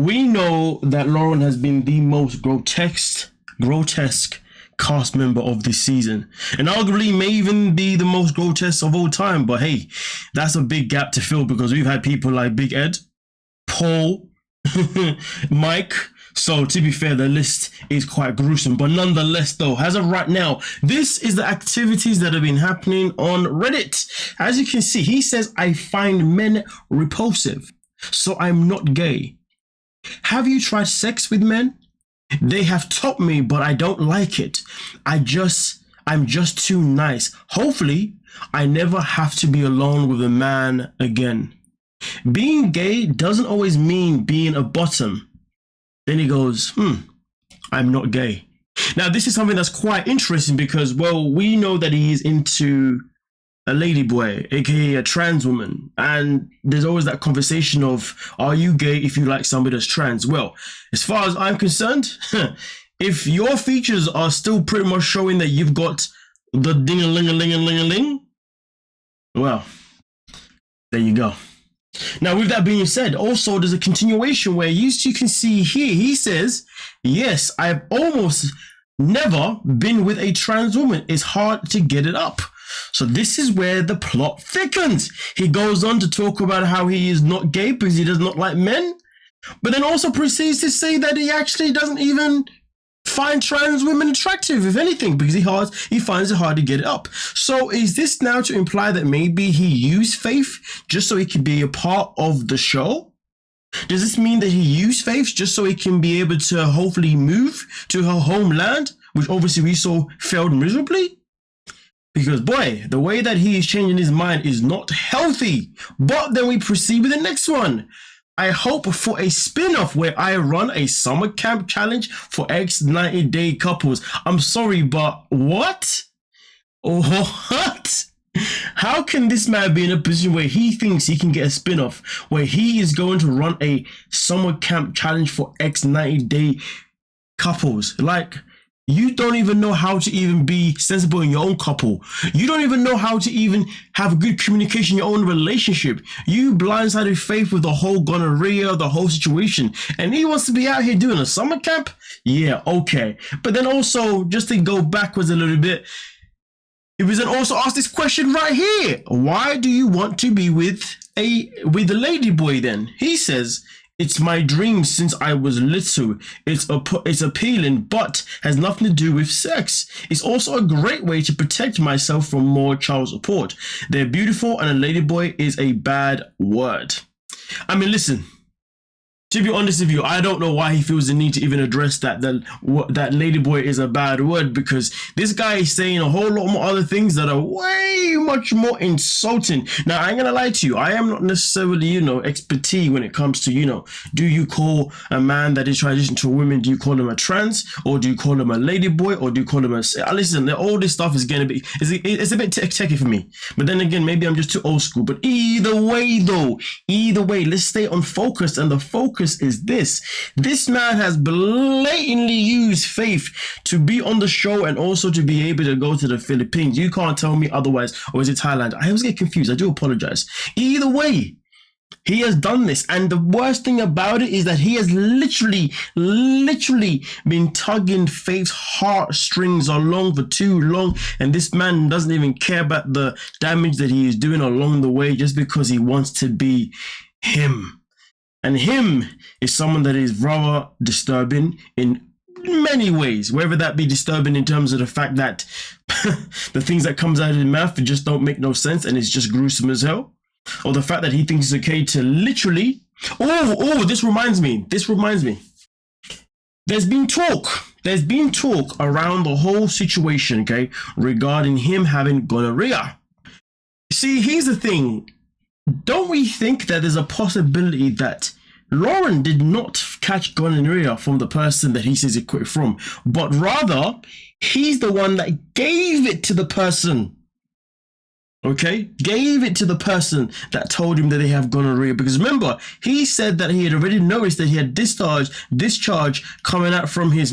we know that Loren has been the most grotesque cast member of this season, and arguably may even be the most grotesque of all time. But hey, that's a big gap to fill because we've had people like Big Ed, Paul, Mike. So to be fair, the list is quite gruesome, but nonetheless though, as of right now, this is the activities that have been happening on Reddit. As you can see, he says, I find men repulsive, so I'm not gay. Have you tried sex with men? They have topped me, but I don't like it. I'm just too nice. Hopefully, I never have to be alone with a man again. Being gay doesn't always mean being a bottom. Then he goes, I'm not gay. Now, this is something that's quite interesting because, well, we know that he is into a ladyboy, aka a trans woman, and there's always that conversation of, are you gay if you like somebody that's trans? Well, as far as I'm concerned, if your features are still pretty much showing that you've got the ding-a-ling-a-ling-a-ling-a-ling, well, there you go. Now, with that being said, also there's a continuation where you can see here, he says, yes, I've almost never been with a trans woman. It's hard to get it up. So this is where the plot thickens. He goes on to talk about how he is not gay because he does not like men, but then also proceeds to say that he actually doesn't even find trans women attractive, if anything, because he finds it hard to get it up. So is this now to imply that maybe he used Faith just so he could be a part of the show? Does this mean that he used Faith just so he can be able to hopefully move to her homeland, which obviously we saw failed miserably? Because boy, the way that he is changing his mind is not healthy. But then we proceed with the next one. I hope for a spin-off where I run a summer camp challenge for X 90-day couples. I'm sorry, but what? What? How can this man be in a position where he thinks he can get a spin-off where he is going to run a summer camp challenge for X 90-day couples? Like, you don't even know how to even be sensible in your own couple. You don't even know how to even have good communication in your own relationship. You blindsided Faith with the whole gonorrhea, the whole situation. And he wants to be out here doing a summer camp? Yeah, okay. But then also, just to go backwards a little bit, he was then also asked this question right here. Why do you want to be with a ladyboy then? He says, it's my dream since I was little. It's appealing, but has nothing to do with sex. It's also a great way to protect myself from more child support. They're beautiful, and a ladyboy is a bad word. I mean, listen. To be honest with you, I don't know why he feels the need to even address that ladyboy is a bad word, because this guy is saying a whole lot more other things that are way much more insulting. Now, I ain't gonna lie to you. I am not necessarily, expertise when it comes to, do you call a man that is transitioned to a woman, do you call him a trans, or do you call him a ladyboy, or do you call him a... Listen, all this stuff is gonna be... It's a bit techie for me. But then again, maybe I'm just too old school. But either way, let's stay on focus, and the focus is this man has blatantly used Faith to be on the show and also to be able to go to the Philippines. You can't tell me otherwise. Or is it Thailand? I always get confused. I do apologize. Either way, he has done this, and the worst thing about it is that he has literally been tugging Faith's heartstrings along for too long, and this man doesn't even care about the damage that he is doing along the way just because he wants to be him. And him is someone that is rather disturbing in many ways, whether that be disturbing in terms of the fact that the things that comes out of his mouth just don't make no sense and it's just gruesome as hell, or the fact that he thinks it's okay to literally... This reminds me. There's been talk around the whole situation, okay, regarding him having gonorrhea. See, here's the thing. Don't we think that there's a possibility that Loren did not catch gonorrhea from the person that he says he quit from, but rather he's the one that gave it to the person? Okay, gave it to the person that told him that they have gonorrhea, because remember, he said that he had already noticed that he had discharge coming out from his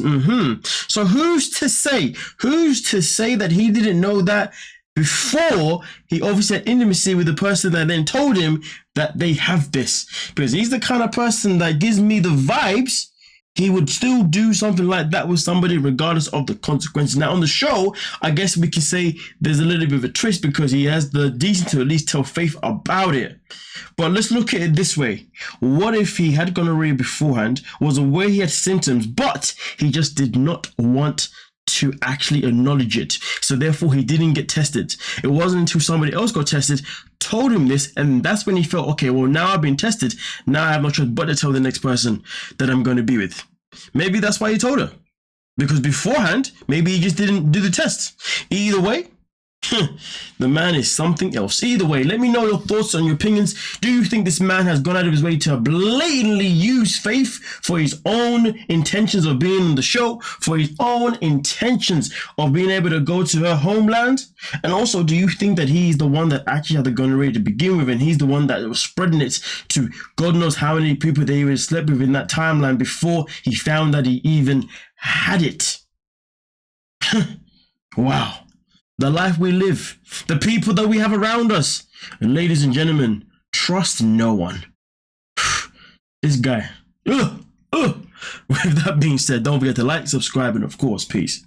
So who's to say that he didn't know that before he obviously had intimacy with the person that then told him that they have this. Because he's the kind of person that gives me the vibes he would still do something like that with somebody regardless of the consequences. Now on the show, I guess we can say there's a little bit of a twist because he has the decency to at least tell Faith about it. But let's look at it this way. What if he had gonorrhea beforehand, was aware he had symptoms, but he just did not want to actually acknowledge it, so therefore he didn't get tested. It wasn't until somebody else got tested, told him this, and that's when he felt, okay, well, now I've been tested, now I have no choice but to tell the next person that I'm going to be with. Maybe that's why he told her, because beforehand maybe he just didn't do the test. Either way, the man is something else. Either way, let me know your thoughts and your opinions. Do you think this man has gone out of his way to blatantly use Faith for his own intentions of being on the show, for his own intentions of being able to go to her homeland? And also, do you think that he's the one that actually had the gonorrhea to begin with, and he's the one that was spreading it to God knows how many people they even slept with in that timeline before he found that he even had it? Wow. The life we live, the people that we have around us. And ladies and gentlemen, trust no one. This guy. With that being said, don't forget to like, subscribe, and of course, peace.